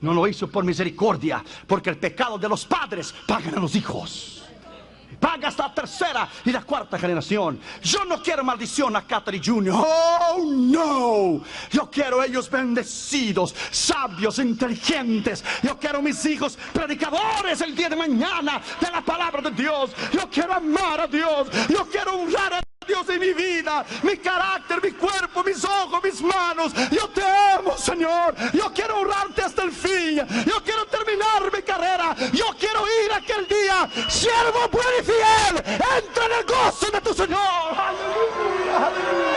Speaker 1: No lo hizo por misericordia, porque el pecado de los padres pagan a los hijos. Paga hasta la tercera y la cuarta generación. Yo no quiero maldición a Catherine Jr. Oh, no. Yo quiero ellos bendecidos, sabios, inteligentes. Yo quiero mis hijos predicadores el día de mañana de la palabra de Dios. Yo quiero amar a Dios. Yo quiero honrar a Dios en mi vida, mi carácter, mi cuerpo, mis ojos, mis manos. Yo te amo, Señor. Yo quiero honrarte hasta el fin. Yo quiero terminar mi carrera. Yo quiero ir aquel día, siervo bueno y fiel, entra en el gozo de tu Señor. Aleluya, aleluya.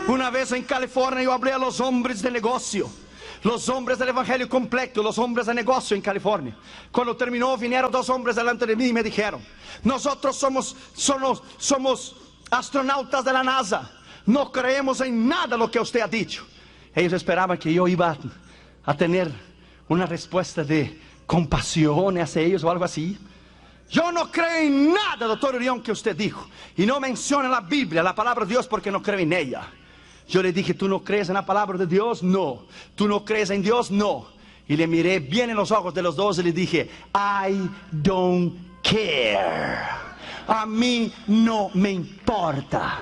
Speaker 1: Una vez en California yo hablé a los hombres de negocio, los hombres del evangelio completo, los hombres de negocio en California. Cuando terminó, vinieron dos hombres delante de mí y me dijeron: nosotros somos astronautas de la NASA, no creemos en nada lo que usted ha dicho. Ellos esperaban que yo iba a tener una respuesta de compasión hacia ellos o algo así. Yo no creo en nada, doctor Orión, que usted dijo, y no menciona la Biblia, la palabra de Dios, porque no creo en ella. Yo le dije: ¿tú no crees en la palabra de Dios? No. ¿Tú no crees en Dios? No. Y le miré bien en los ojos de los dos y le dije: I don't care. A mí no me importa.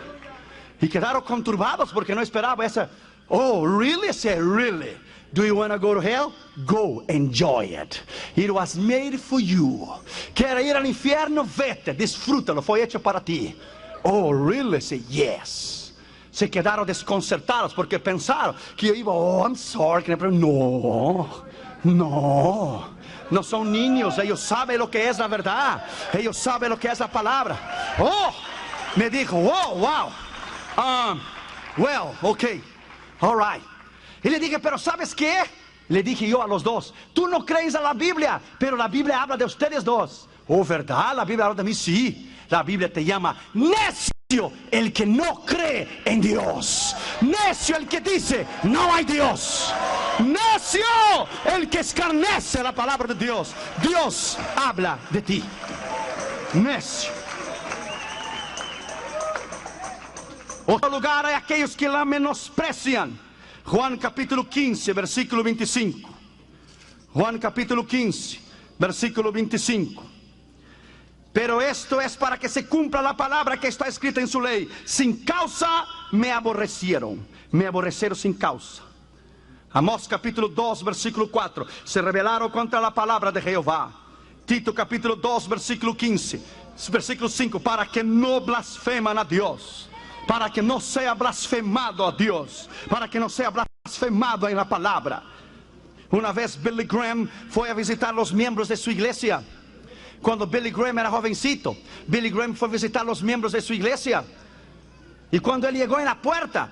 Speaker 1: Y quedaron conturbados porque no esperaba esa. Oh, really? I said, really? Do you want to go to hell? Go, enjoy it. It was made for you. ¿Quieres ir al infierno? Vete, disfrútalo, fue hecho para ti. Oh, really? I said, yes. Se quedaron desconcertados porque pensaron que yo iba: oh, I'm sorry. No son niños, ellos saben lo que es la verdad. Ellos saben lo que es la palabra. Oh, me dijo: oh, wow. Well, okay, all right. Y le dije: pero ¿sabes qué? Le dije yo a los dos: tú no crees en la Biblia, pero la Biblia habla de ustedes dos. Oh, ¿verdad? La Biblia habla de mí, sí. La Biblia te llama necio el que no cree en Dios. Necio el que dice: no hay Dios. Necio el que escarnece la palabra de Dios. Dios habla de ti. Necio. Otro lugar hay aquellos que la menosprecian. Juan capítulo 15, versículo 25. Juan capítulo 15, versículo 25. Pero esto es para que se cumpla la palabra que está escrita en su ley: sin causa me aborrecieron sin causa. Amós capítulo 2, versículo 4. Se rebelaron contra la palabra de Jehová. Tito capítulo 2, versículo 15, versículo 5. Para que no blasfeman a Dios, para que no sea blasfemado a Dios, para que no sea blasfemado en la palabra. Una vez Billy Graham fue a visitar los miembros de su iglesia. Cuando Billy Graham era jovencito, Billy Graham fue a visitar los miembros de su iglesia. Y cuando él llegó en la puerta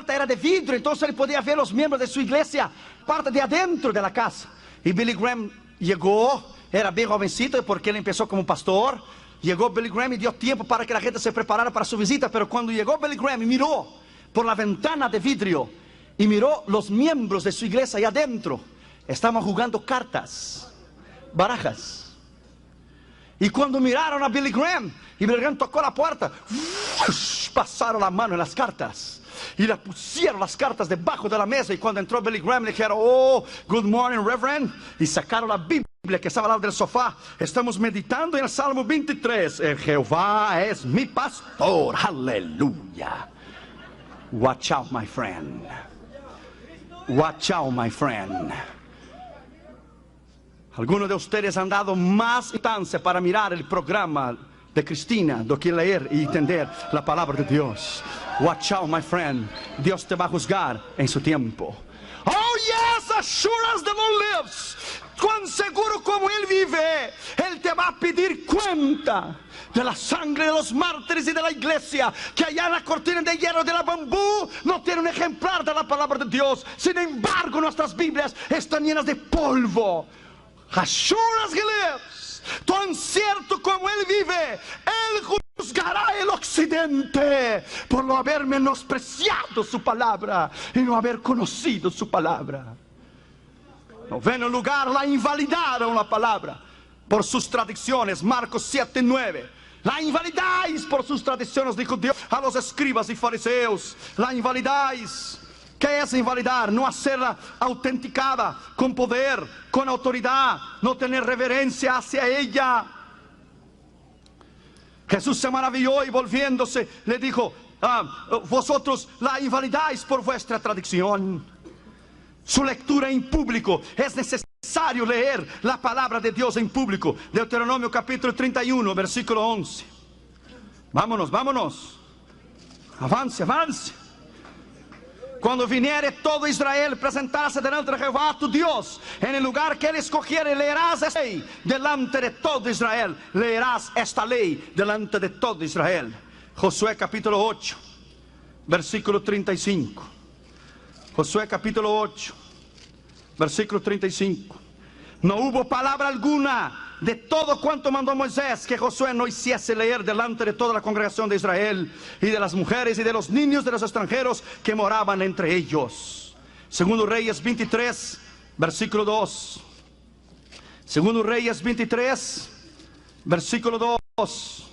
Speaker 1: era de vidrio, entonces él podía ver los miembros de su iglesia, parte de adentro de la casa. Y Billy Graham llegó, era bien jovencito porque él empezó como pastor. llegó Billy Graham y dio tiempo para que la gente se preparara para su visita. Pero cuando llegó Billy Graham y miró por la ventana de vidrio y miró los miembros de su iglesia allá adentro, estaban jugando cartas, barajas. Y cuando miraron a Billy Graham y Billy Graham tocó la puerta, pasaron la mano en las cartas y le pusieron las cartas debajo de la mesa. Y cuando entró Billy Graham le dijeron: oh, good morning, Reverend. Y sacaron la Biblia que estaba al lado del sofá. Estamos meditando en el Salmo 23. Jehová es mi pastor. Aleluya. Watch out, my friend. Watch out, my friend. Algunos de ustedes han dado más instancia para mirar el programa de Cristina do que leer y entender la palabra de Dios. Watch out, my friend. Dios te va a juzgar en su tiempo. Oh yes, as sure as the Lord lives. Cuán seguro como Él vive, Él te va a pedir cuenta de la sangre de los mártires y de la iglesia, que allá en la cortina de hierro de la bambú no tiene un ejemplar de la palabra de Dios. Sin embargo, nuestras Biblias están llenas de polvo. As sure as He lives, tan cierto como Él vive, Él juzgará el occidente por no haber menospreciado su palabra y no haber conocido su palabra. Noveno lugar, la invalidaron la palabra por sus tradiciones. Marcos 7:9. La invalidáis por sus tradiciones, dijo Dios a los escribas y fariseos. La invalidáis. ¿Qué es invalidar? No hacerla autenticada, con poder, con autoridad, no tener reverencia hacia ella. Jesús se maravilló y volviéndose le dijo: vosotros la invalidáis por vuestra tradición. Su lectura en público. Es necesario leer la palabra de Dios en público. Deuteronomio capítulo 31, versículo 11. Vámonos, vámonos. Avance, avance. Cuando viniere todo Israel, presentarse delante de Jehová tu Dios, en el lugar que Él escogiere, leerás esta ley delante de todo Israel. Leerás esta ley delante de todo Israel. Josué capítulo 8, versículo 35. Josué capítulo 8, versículo 35. No hubo palabra alguna de todo cuanto mandó Moisés que Josué no hiciese leer delante de toda la congregación de Israel, y de las mujeres y de los niños de los extranjeros que moraban entre ellos. Segundo Reyes 23, versículo 2. Segundo Reyes 23, versículo 2.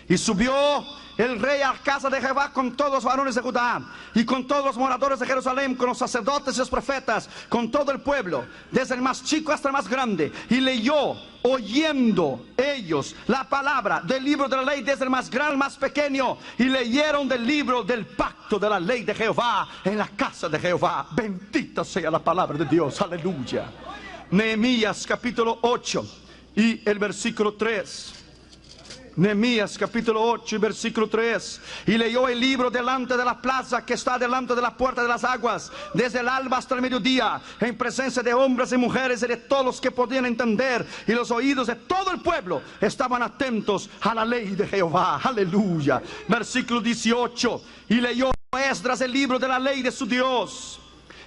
Speaker 1: Y subió el rey a la casa de Jehová con todos los varones de Judá y con todos los moradores de Jerusalén, con los sacerdotes y los profetas, con todo el pueblo, desde el más chico hasta el más grande. Y leyó, oyendo ellos la palabra del libro de la ley, desde el más grande al más pequeño. Y leyeron del libro del pacto de la ley de Jehová en la casa de Jehová. Bendita sea la palabra de Dios, aleluya. Nehemías capítulo 8 y el versículo 3. Nehemías capítulo 8 y versículo 3. Y leyó el libro delante de la plaza que está delante de la puerta de las aguas, desde el alba hasta el mediodía, en presencia de hombres y mujeres y de todos los que podían entender, y los oídos de todo el pueblo estaban atentos a la ley de Jehová. Aleluya. Versículo 18. Y leyó Esdras el libro de la ley de su Dios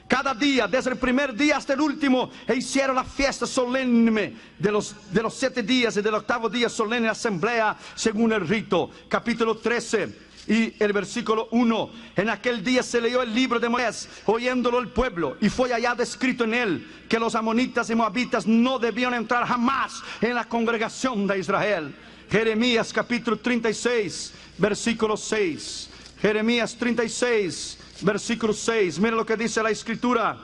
Speaker 1: cada día, desde el primer día hasta el último, e hicieron la fiesta solemne de los 7 días, y del 8º día solemne asamblea según el rito. Capítulo 13 y el versículo 1. En aquel día se leyó el libro de Moisés, oyéndolo el pueblo, y fue hallado escrito en él que los amonitas y moabitas no debían entrar jamás en la congregación de Israel. Jeremías capítulo 36, versículo 6. Jeremías 36, versículo 6. Mira lo que dice la escritura.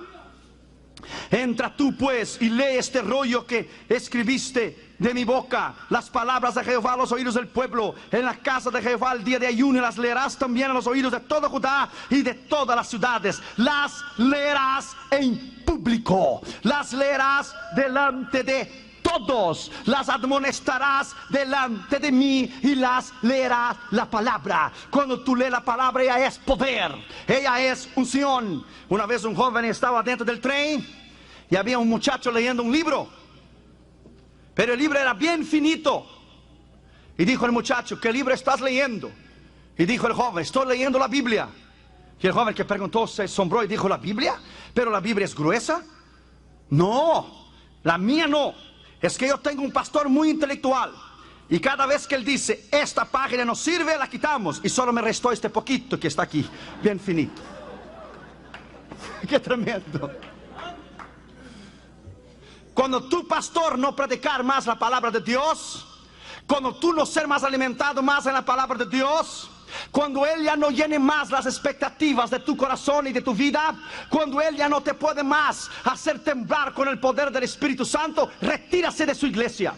Speaker 1: Entra tú pues y lee este rollo que escribiste de mi boca, las palabras de Jehová a los oídos del pueblo, en la casa de Jehová el día de ayuno, y las leerás también a los oídos de todo Judá y de todas las ciudades. Las leerás en público, las leerás delante de todos, las admonestarás delante de mí y las leerás la palabra. Cuando tú lees la palabra, ella es poder, ella es unción. Una vez un joven estaba dentro del tren y había un muchacho leyendo un libro, pero el libro era bien finito. Y dijo el muchacho: ¿qué libro estás leyendo? Y dijo el joven: estoy leyendo la Biblia. Y el joven, que preguntó, se asombró y dijo: ¿la Biblia? ¿Pero la Biblia es gruesa? No, la mía no. Es que yo tengo un pastor muy intelectual, Y cada vez que él dice, esta página no sirve, la quitamos. Y solo me restó este poquito que está aquí, bien finito. ¡Qué tremendo! Cuando tu pastor no predicar más la palabra de Dios, cuando tú no ser más alimentado más en la palabra de Dios, cuando Él ya no llene más las expectativas de tu corazón y de tu vida, cuando Él ya no te puede más hacer temblar con el poder del Espíritu Santo, retírase de su iglesia.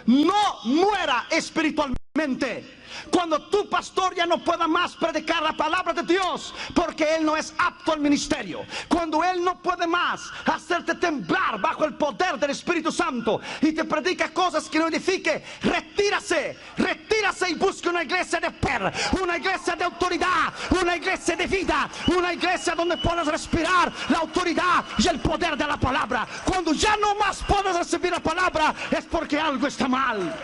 Speaker 1: No muera espiritualmente. Cuando tu pastor ya no pueda más predicar la palabra de Dios, porque él no es apto al ministerio. Cuando él no puede más hacerte temblar bajo el poder del Espíritu Santo y te predica cosas que no edifique, retírase, retírase y busque una iglesia de poder, una iglesia de autoridad, una iglesia de vida, una iglesia donde puedas respirar la autoridad y el poder de la palabra. Cuando ya no más puedes recibir la palabra, es porque algo está mal.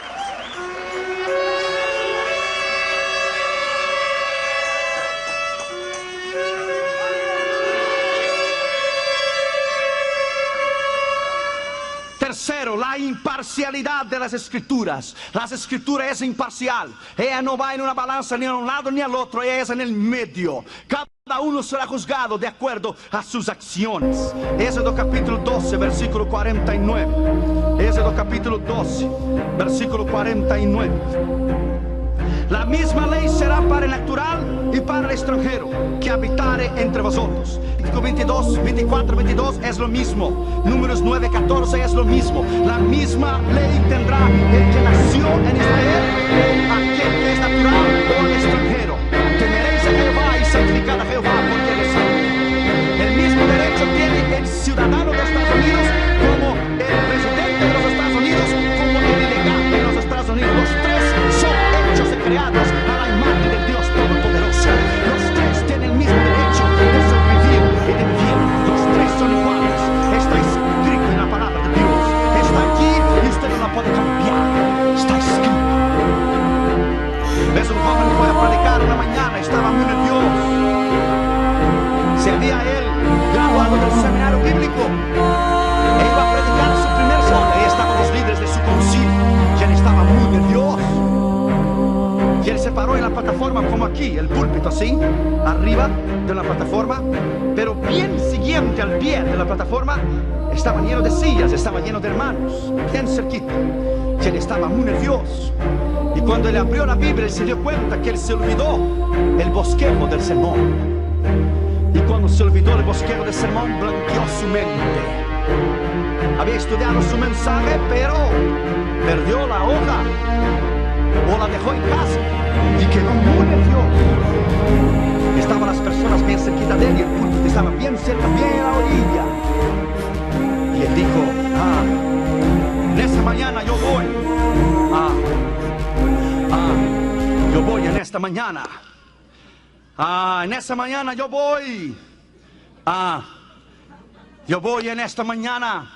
Speaker 1: Tercero, la imparcialidad de las escrituras. Las escrituras es imparcial. Ella no va en una balanza ni a un lado ni al otro. Ella es en el medio. Cada uno será juzgado de acuerdo a sus acciones. Éxodo capítulo 12, versículo 49. Éxodo capítulo 12, versículo 49. La misma ley será para el natural y para el extranjero que habitare entre vosotros. Levítico 22, 24, 22 es lo mismo. Números 9, 14 es lo mismo. La misma ley tendrá el que nació en Israel o aquel que es natural o el extranjero. Temeréis a Jehová y santificad a Jehová porque Él es santo. El mismo derecho tiene el ciudadano de Estados Unidos como el residente de los Estados Unidos, como el ilegal de los Estados Unidos. Los tres son creados a la imagen del Dios Todopoderoso. Los tres tienen el mismo derecho de sobrevivir y de vivir. Los tres son iguales. Está escrito en la palabra de Dios. Está aquí y usted no la puede cambiar. Está escrito. Ves, un joven fue a predicar una mañana, estaba muy nervioso. Se había él graduado del seminario bíblico e iba a predicar su primer sermón. Ahí estaban los líderes de su concilio y él estaba muy nervioso. Y él se paró en la plataforma como aquí, el púlpito así, arriba de la plataforma, pero bien siguiente al pie de la plataforma, estaba lleno de sillas, estaba lleno de hermanos, bien cerquita. Y él estaba muy nervioso. Y cuando él abrió la Biblia, él se dio cuenta que él se olvidó el bosquejo del sermón. Y cuando se olvidó el bosquejo del sermón, blanqueó su mente. Había estudiado su mensaje, pero perdió la hoja. O la dejó en casa y quedó muy nervioso. Estaban las personas bien cerquita de él y el púlpito estaba bien cerca, bien a la orilla. Y él dijo, en esta mañana yo voy. Yo voy en esta mañana. En esta mañana yo voy. Yo voy en esta mañana.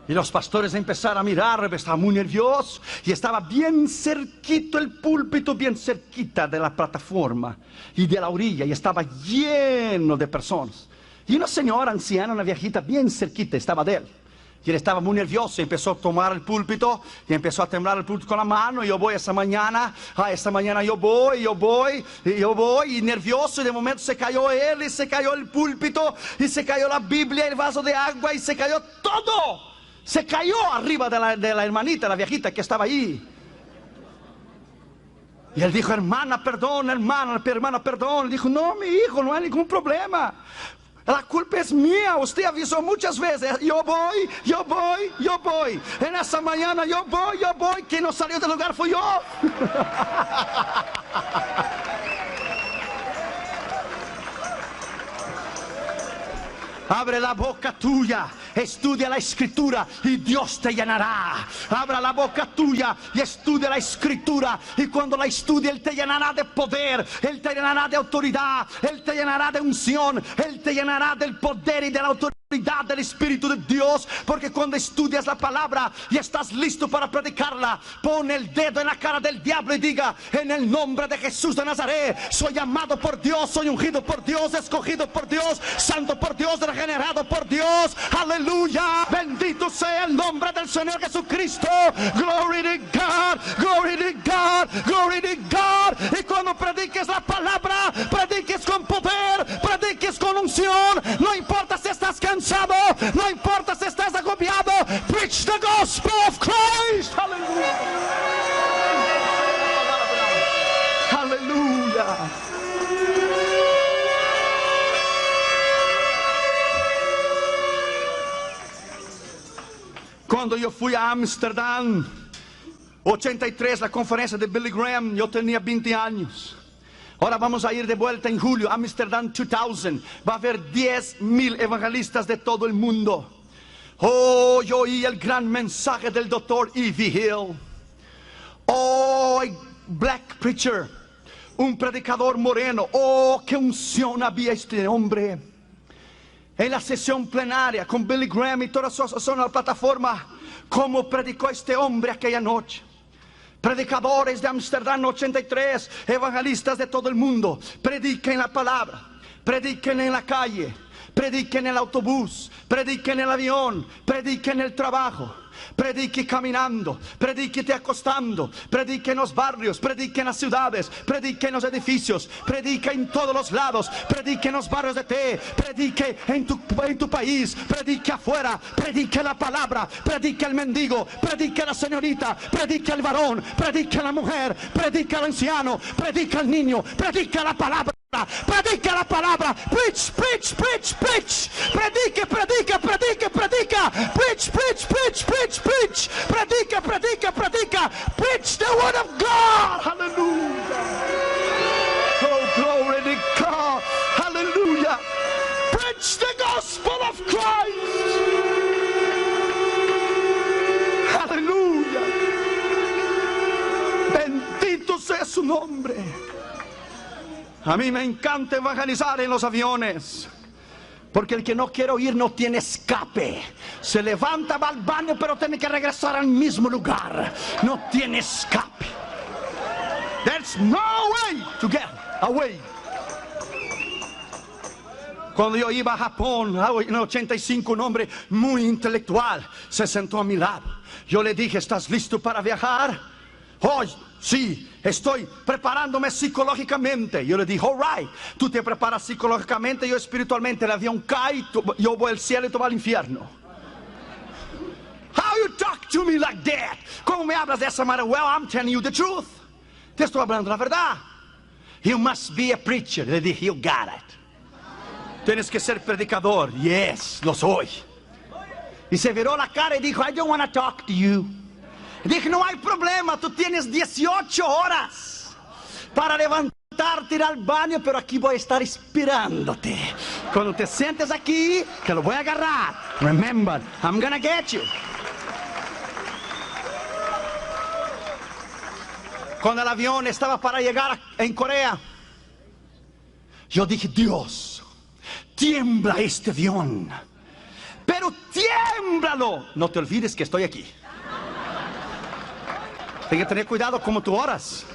Speaker 1: Y los pastores empezaron a mirar, estaba muy nervioso y estaba bien cerquito el púlpito, bien cerquita de la plataforma y de la orilla, y estaba lleno de personas. Y una señora anciana, una viejita bien cerquita, estaba de él. Y él estaba muy nervioso, empezó a tomar el púlpito y empezó a temblar el púlpito con la mano. Y yo voy esta mañana, yo voy, y nervioso. Y de momento se cayó él, y se cayó el púlpito, y se cayó la Biblia, el vaso de agua, y se cayó todo. Se cayó arriba de la hermanita, la viejita que estaba ahí. Y él dijo, hermana, perdón, hermana, perdón. Dijo, no, mi hijo, no hay ningún problema. La culpa es mía, usted avisó muchas veces. Yo voy. En esa mañana yo voy. Quien no salió del lugar fui yo. Abre la boca tuya, estudia la escritura y Dios te llenará. Abra la boca tuya y estudia la escritura, y cuando la estudie Él te llenará de poder, Él te llenará de autoridad, Él te llenará de unción, Él te llenará del poder y de la autoridad del Espíritu de Dios. Porque cuando estudias la palabra y estás listo para predicarla, pon el dedo en la cara del diablo y diga, en el nombre de Jesús de Nazaret, soy amado por Dios, soy ungido por Dios, escogido por Dios, santo por Dios, regenerado por Dios. Aleluya, bendito sea el nombre del Señor Jesucristo. Glory to God, glory Glory to God. Y cuando prediques la palabra, prediques con poder, prediques con unción. No importa si estás cansado, no importa si estás agobiado. Preach the gospel of Christ. Aleluya. Aleluya. Cuando yo fui a Amsterdam, 83, la conferencia de Billy Graham, yo tenía 20 años. Ahora vamos a ir de vuelta en julio, Amsterdam 2000. Va a haber 10,000 evangelistas de todo el mundo. Oh, yo oí el gran mensaje del doctor E.V. Hill. Oh, black preacher, un predicador moreno. Oh, qué unción había este hombre. En la sesión plenaria con Billy Graham y todas son la plataforma, como predicó este hombre aquella noche. Predicadores de Amsterdam 83, evangelistas de todo el mundo, prediquen la palabra, prediquen en la calle, prediquen en el autobús, prediquen en el avión, prediquen en el trabajo. Predique caminando, predique acostando, predique en los barrios, predique en las ciudades, predique en los edificios, predique en todos los lados, predique en los barrios de té, predique en tu país, predique afuera, predique la palabra, predique al mendigo, predique a la señorita, predique al varón, predique a la mujer, predique al anciano, predique al niño, predique la palabra. Predica la palabra. Preach, preach, preach, preach. Predica, predica, predica, predica. Preach, preach, preach, preach, preach. Predica, predica, predica. Preach the word of God. Hallelujah. Oh, glory to God. Hallelujah. Preach the gospel of Christ. Hallelujah. Bendito sea su nombre. A mí me encanta evangelizar en los aviones, porque el que no quiere oír no tiene escape. Se levanta, va al baño, pero tiene que regresar al mismo lugar. No tiene escape. There's no way to get away. Cuando yo iba a Japón en el 85, un hombre muy intelectual se sentó a mi lado. Yo le dije, ¿estás listo para viajar? Oh, sí, estoy preparándome psicológicamente. Yo le dije, all right, tú te preparas psicológicamente, yo espiritualmente. El avión cae, yo voy al cielo y tú vas al infierno. How you talk to me like that? ¿Cómo me hablas de esa manera? Well, I'm telling you the truth. Te estoy hablando la verdad. You must be a preacher. Le dije, you got it. Tienes que ser predicador. Yes, lo soy. Y se viró la cara y dijo, I don't want to talk to you. Dije, no hay problema, tú tienes 18 horas para levantarte, ir al baño, pero aquí voy a estar esperándote. Cuando te sientes aquí, que lo voy a agarrar. Remember, I'm gonna get you. Cuando el avión estaba para llegar en Corea, yo dije, Dios, tiembla este avión, pero tiémblalo. No te olvides que estoy aquí. Tienes que tener cuidado como tú oras,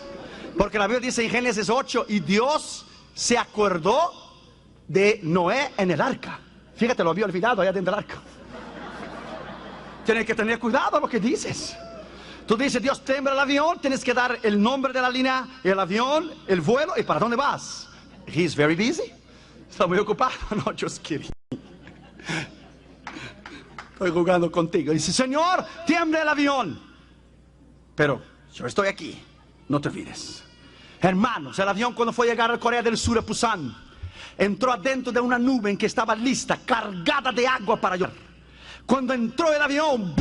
Speaker 1: porque la Biblia dice en Génesis 8, y Dios se acordó de Noé en el arca. Fíjate, lo había olvidado allá dentro del arca. Tienes que tener cuidado lo que dices. Tú dices, Dios tiembla el avión, tienes que dar el nombre de la línea, el avión, el vuelo y para dónde vas. He's very busy. Está muy ocupado. No, just kidding. Estoy jugando contigo. Dice, Señor, tiembla el avión. Pero yo estoy aquí, no te olvides. Hermanos, el avión cuando fue a llegar a Corea del Sur, a Busan, entró adentro de una nube en que estaba lista, cargada de agua para llover. Cuando entró el avión,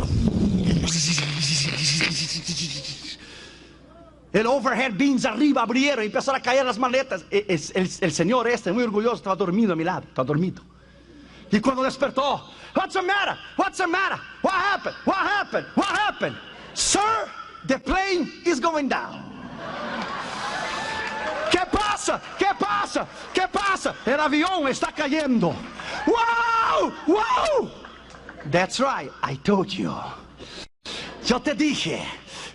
Speaker 1: el overhead bins arriba abrieron y empezaron a caer las maletas. El señor muy orgulloso, estaba dormido a mi lado, estaba dormido. Y cuando despertó, what's the matter? What's the matter? What happened? What happened? What happened? Sir, the plane is going down. ¿Qué pasa? ¿Qué pasa? ¿Qué pasa? El avión está cayendo. ¡Wow! ¡Wow! That's right, I told you. Yo te dije,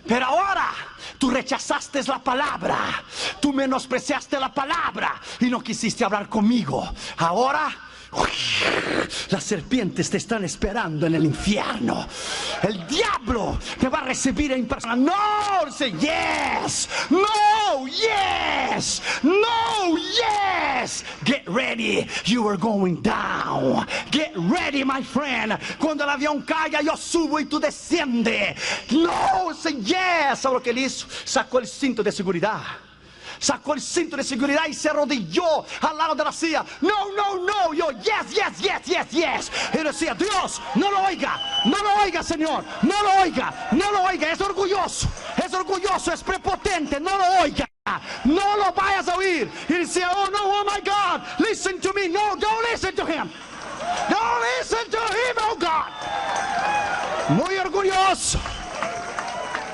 Speaker 1: pero ahora tú rechazaste la palabra. Tú menospreciaste la palabra y no quisiste hablar conmigo. Ahora Las serpientes te están esperando en el infierno. El diablo te va a recibir en persona. No, say yes. No, yes. No, yes. Get ready. You are going down. Get ready, my friend. Cuando el avión caiga, yo subo y tú desciendes. No, say yes. ¿Sabes lo que él hizo? Sacó el cinto de seguridad. Sacó el cinto de seguridad y se arrodilló al lado de la silla. No, no, no. Yo, yes, yes, yes, yes, yes. Y decía, Dios, no lo oiga, Señor. No lo oiga, no lo oiga. Es orgulloso, es prepotente. No lo oiga. No lo vayas a oír. Y decía, oh no, oh my God, listen to me. No, don't listen to him. Don't listen to him, oh God. Muy orgulloso,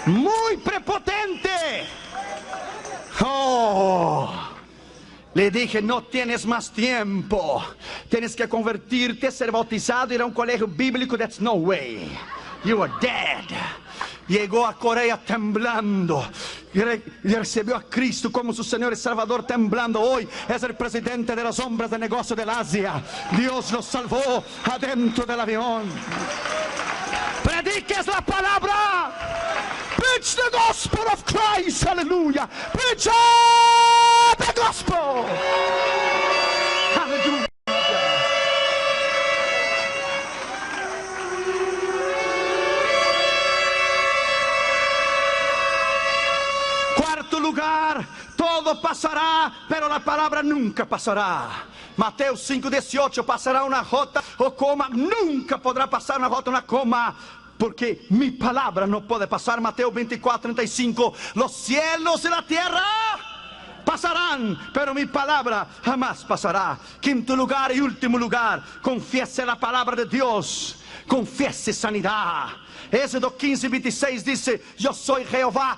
Speaker 1: muy prepotente. Oh, le dije, no tienes más tiempo. Tienes que convertirte, ser bautizado, ir a un colegio bíblico. That's no way. You are dead. Llegó a Corea temblando. Y recibió a Cristo como su Señor y Salvador temblando. Hoy es el presidente de los hombres de negocio del Asia. Dios lo salvó adentro del avión. Prediques la palabra. Preach the gospel of Christ. Hallelujah. Preach the gospel. Hallelujah. Cuarto lugar, todo pasará, pero la palabra nunca pasará. Mateo 5:18, pasará una jota o coma, nunca podrá pasar una jota o una coma, porque mi palabra no puede pasar. Mateo 24:35, los cielos y la tierra pasarán, pero mi palabra jamás pasará. Quinto lugar y último lugar, confiese la palabra de Dios, confiese sanidad. Éxodo 15:26 dice, yo soy Jehová